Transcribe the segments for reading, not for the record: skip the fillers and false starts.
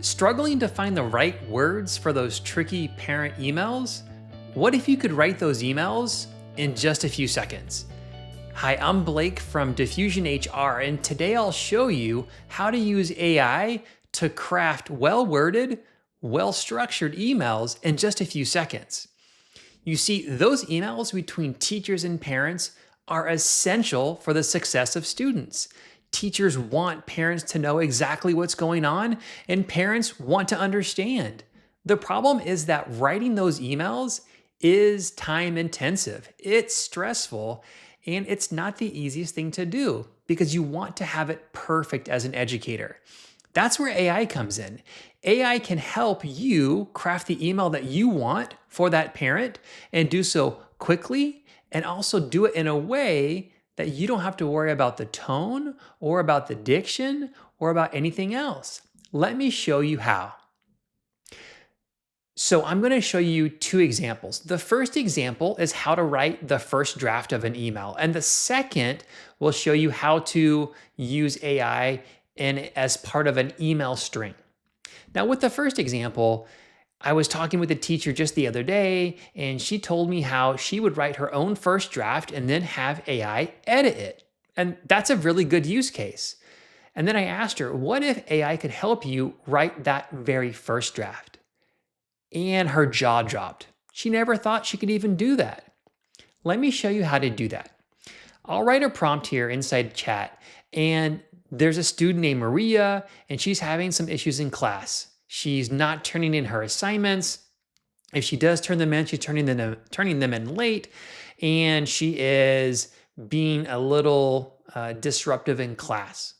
Struggling to find the right words for those tricky parent emails? What if you could write those emails in just a few seconds? Hi, I'm Blake from Diffusion HR, and today I'll show you how to use AI to craft well-worded, well-structured emails in just a few seconds. You see, those emails between teachers and parents are essential for the success of students. Teachers want parents to know exactly what's going on, and parents want to understand. The problem is that writing those emails is time intensive, it's stressful, and it's not the easiest thing to do because you want to have it perfect as an educator. That's where AI comes in. AI can help you craft the email that you want for that parent and do so quickly and also do it in a way that you don't have to worry about the tone or about the diction or about anything else. Let me show you how. So I'm going to show you two examples. The first example is how to write the first draft of an email. And the second will show you how to use AI as part of an email string. Now with the first example, I was talking with a teacher just the other day, and she told me how she would write her own first draft and then have AI edit it. And that's a really good use case. And then I asked her, what if AI could help you write that very first draft? And her jaw dropped. She never thought she could even do that. Let me show you how to do that. I'll write a prompt here inside chat, and there's a student named Maria, and she's having some issues in class. She's not turning in her assignments. If she does turn them in, she's turning them in late, and she is being a little disruptive in class.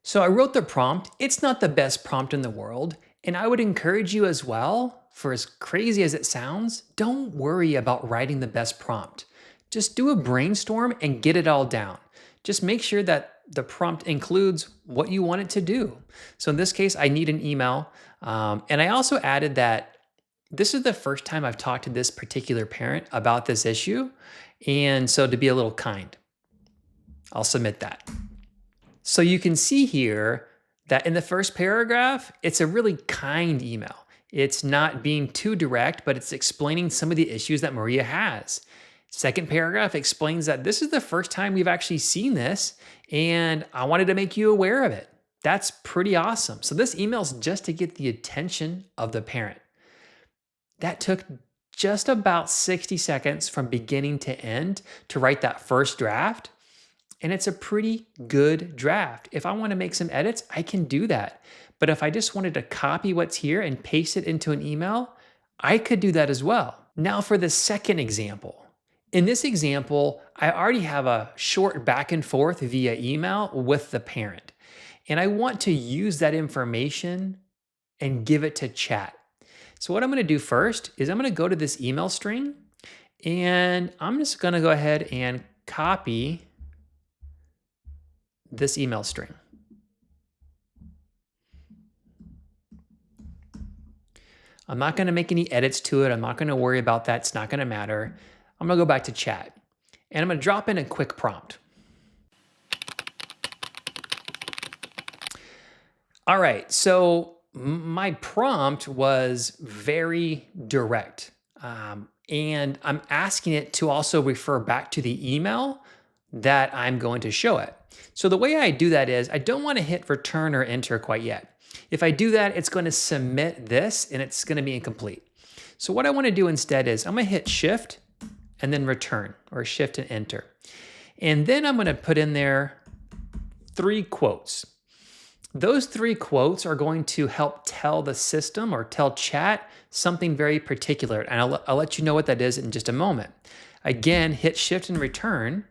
So I wrote the prompt. It's not the best prompt in the world, and I would encourage you as well, for as crazy as it sounds, don't worry about writing the best prompt. Just do a brainstorm and get it all down. Just make sure that the prompt includes what you want it to do. So in this case, I need an email. And I also added that this is the first time I've talked to this particular parent about this issue. And so to be a little kind, I'll submit that. So you can see here that in the first paragraph, it's a really kind email. It's not being too direct, but it's explaining some of the issues that Maria has. Second paragraph explains that this is the first time we've actually seen this, and I wanted to make you aware of it. That's pretty awesome. So this email is just to get the attention of the parent. That took just about 60 seconds from beginning to end to write that first draft. And it's a pretty good draft. If I want to make some edits, I can do that. But if I just wanted to copy what's here and paste it into an email, I could do that as well. Now for the second example. In this example, I already have a short back and forth via email with the parent. And I want to use that information and give it to chat. So what I'm going to do first is I'm going to go to this email string, and I'm just going to go ahead and copy this email string. I'm not going to make any edits to it. I'm not going to worry about that. It's not going to matter. I'm going to go back to chat, and I'm going to drop in a quick prompt. All right, so my prompt was very direct, and I'm asking it to also refer back to the email that I'm going to show it. So the way I do that is I don't want to hit return or enter quite yet. If I do that, it's going to submit this and it's going to be incomplete. So what I want to do instead is I'm going to hit shift and then return, or shift and enter. And then I'm going to put in there 3 quotes. Those 3 quotes are going to help tell the system or tell chat something very particular. And I'll let you know what that is in just a moment. Again, hit shift and return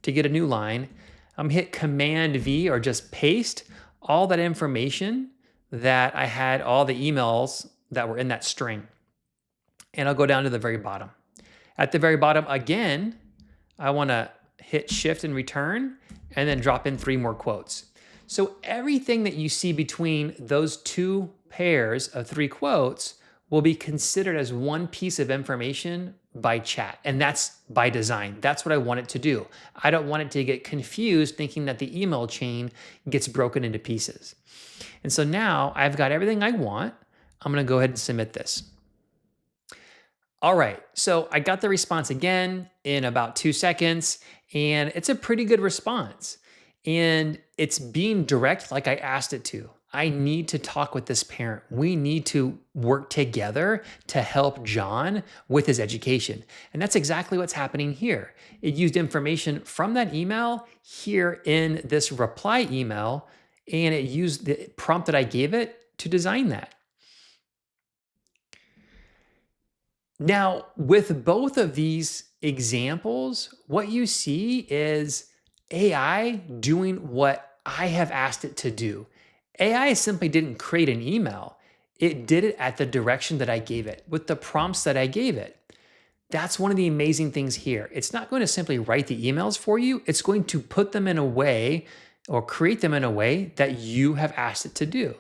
to get a new line. I'm hit Command V, or just paste all that information that I had, all the emails that were in that string. And I'll go down to the very bottom. At the very bottom, again, I want to hit shift and return and then drop in 3 more quotes. So everything that you see between those 2 pairs of 3 quotes will be considered as one piece of information by chat. And that's by design. That's what I want it to do. I don't want it to get confused thinking that the email chain gets broken into pieces. And so now I've got everything I want. I'm going to go ahead and submit this. All right, so I got the response again in about 2 seconds, and it's a pretty good response. And it's being direct like I asked it to. I need to talk with this parent. We need to work together to help John with his education. And that's exactly what's happening here. It used information from that email here in this reply email, and it used the prompt that I gave it to design that. Now, with both of these examples, what you see is AI doing what I have asked it to do. AI simply didn't create an email. It did it at the direction that I gave it, with the prompts that I gave it. That's one of the amazing things here. It's not going to simply write the emails for you. It's going to put them in a way or create them in a way that you have asked it to do.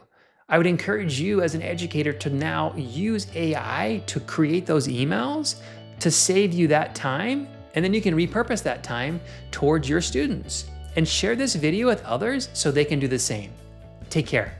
I would encourage you as an educator to now use AI to create those emails to save you that time, and then you can repurpose that time towards your students. And share this video with others so they can do the same. Take care.